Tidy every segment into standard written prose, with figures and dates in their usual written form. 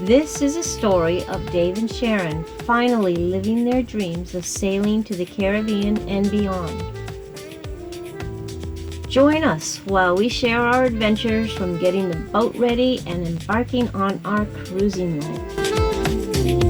This is a story of Dave and Sharon finally living their dreams of sailing to the Caribbean and beyond. Join us while we share our adventures from getting the boat ready and embarking on our cruising life.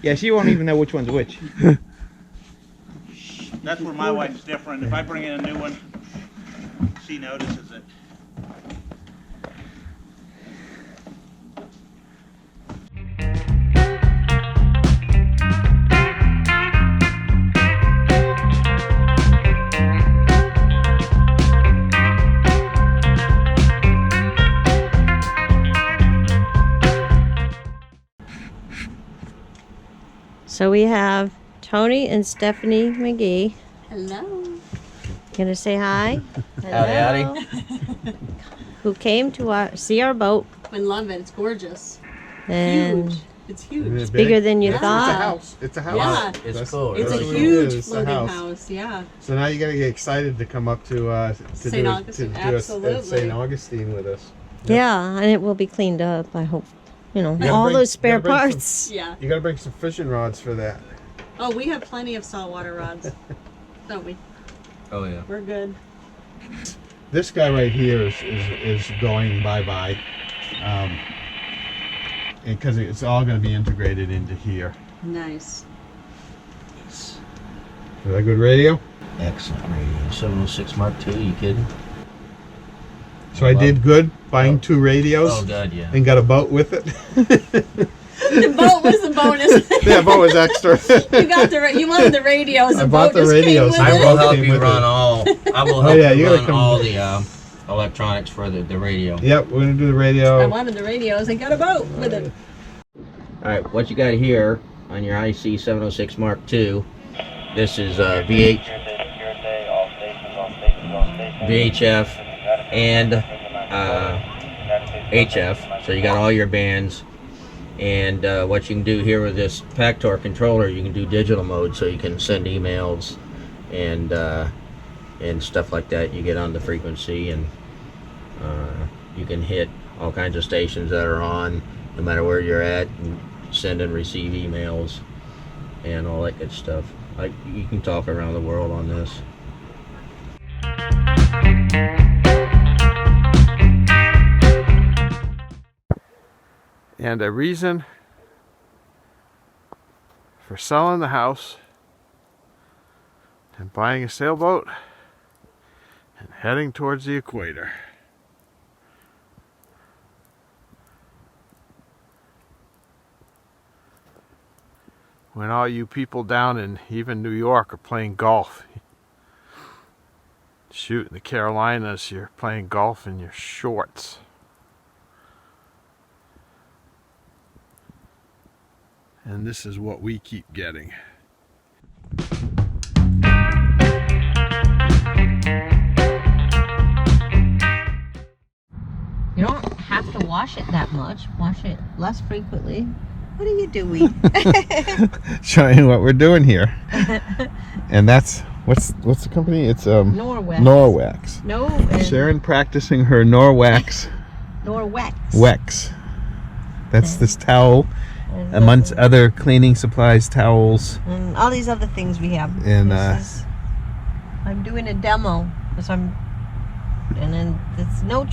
Yeah, she won't even know which one's which. That's where my wife's different. If I bring in a new one, she notices it. So we have Tony and Stephanie McGee. Hello. Gonna say hi? Howdy, Hello. Who came to see our boat. I love it. It's gorgeous. And Huge. It's huge. it's bigger than you Yeah. thought. It's a house. It's a house. Yeah. It's That's- cool. It's that's a what it huge is, it's a floating house. house. Yeah. So now you got to get excited to come up to St. do Augustine, to do absolutely. St. Augustine with us. Yeah, and it will be cleaned up, I hope. You know, You gotta all bring- those spare you gotta bring some- parts. Yeah. You got to bring some fishing rods for that. Oh, we have plenty of saltwater rods. Don't we? Oh yeah. We're good. This guy right here is going bye-bye. Because it's all going to be integrated into here. Nice. Is that good radio? Excellent radio. 706 Mark II, you kidding? So I did good buying 2 radios Oh god, yeah. and got a boat with it. The boat was the bonus. Yeah, boat was extra. You wanted the radios. I The bought boat the just radios. came I with will it. help Came you with run it. all. I will Oh, help yeah, you you gotta run come- all the electronics for the radio. Yep, we're going to do the I radio. wanted the radios and got a boat with it. All right, what you got here on your IC 706 Mark II? This is VHF and HF. So you got all your bands. And what you can do here with this Pactor controller, you can do digital mode, so you can send emails and stuff like that. You get on the frequency, and you can hit all kinds of stations that are on, no matter where you're at, and send and receive emails and all that good stuff. You can talk around the world on this. And a reason for selling the house and buying a sailboat and heading towards the equator. When all you people down in even New York are playing golf, shoot, in the Carolinas you're playing golf in your shorts. And this is what we keep getting. You don't have to wash it that much. Wash it less frequently. What are you doing? Showing what we're doing here. And that's what's the company? It's Norwex. Norwex. No, and Sharon practicing her Norwex Norwex. Wex. That's this towel, And amongst other cleaning supplies, towels. and all these other things we have. And, I'm doing a demo, and then it's no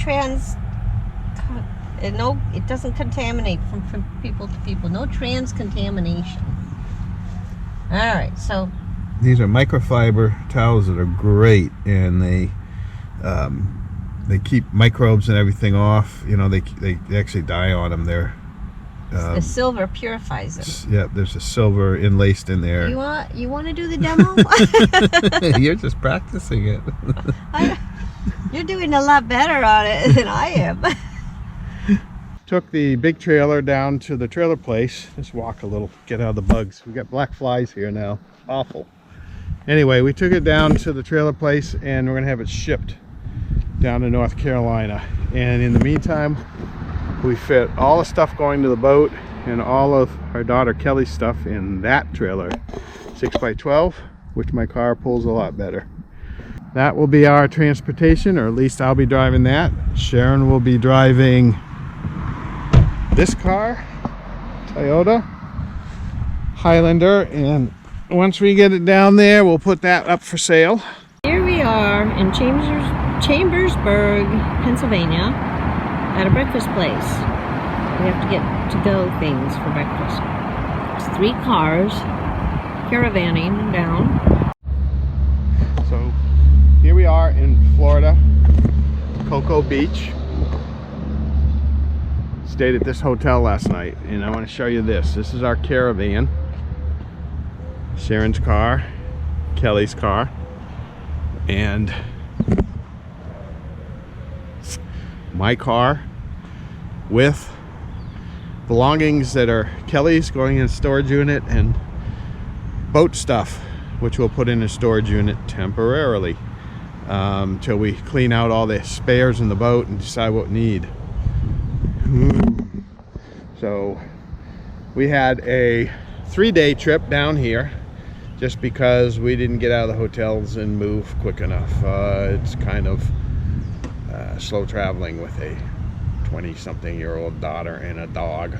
it doesn't contaminate from people to people. No trans-contamination. All right, so These are microfiber towels that are great, and they keep microbes and everything off. You know, they actually die on them. They're the silver purifies it. yeah, there's a silver enlaced in there. You want to do the demo? You're just practicing it. You're doing a lot better on it than I am. Took the big trailer down to the trailer place. Just walk a little, get out of the bugs. We got black flies here now. Awful. Anyway, we took it down to the trailer place, and we're gonna have it shipped down to North Carolina. And in the meantime, we fit all the stuff going to the boat and all of our daughter Kelly's stuff in that trailer, 6x12, which my car pulls a lot better. That will be our transportation, or at least I'll be driving that. Sharon will be driving this car, Toyota Highlander, and once we get it down there, we'll put that up for sale. Here we are in Chambersburg, Pennsylvania, at a breakfast place. We have to get to-go things for breakfast. It's 3 cars caravanning down. So here we are in Florida, Cocoa Beach. Stayed at this hotel last night, and I want to show you this. This is our caravan. Sharon's car, Kelly's car, and my car with belongings that are Kelly's going in a storage unit, and boat stuff which we'll put in a storage unit temporarily till we clean out all the spares in the boat and decide what we need. So we had a 3-day trip down here just because we didn't get out of the hotels and move quick enough. It's kind of slow traveling with a 20-something-year-old daughter and a dog.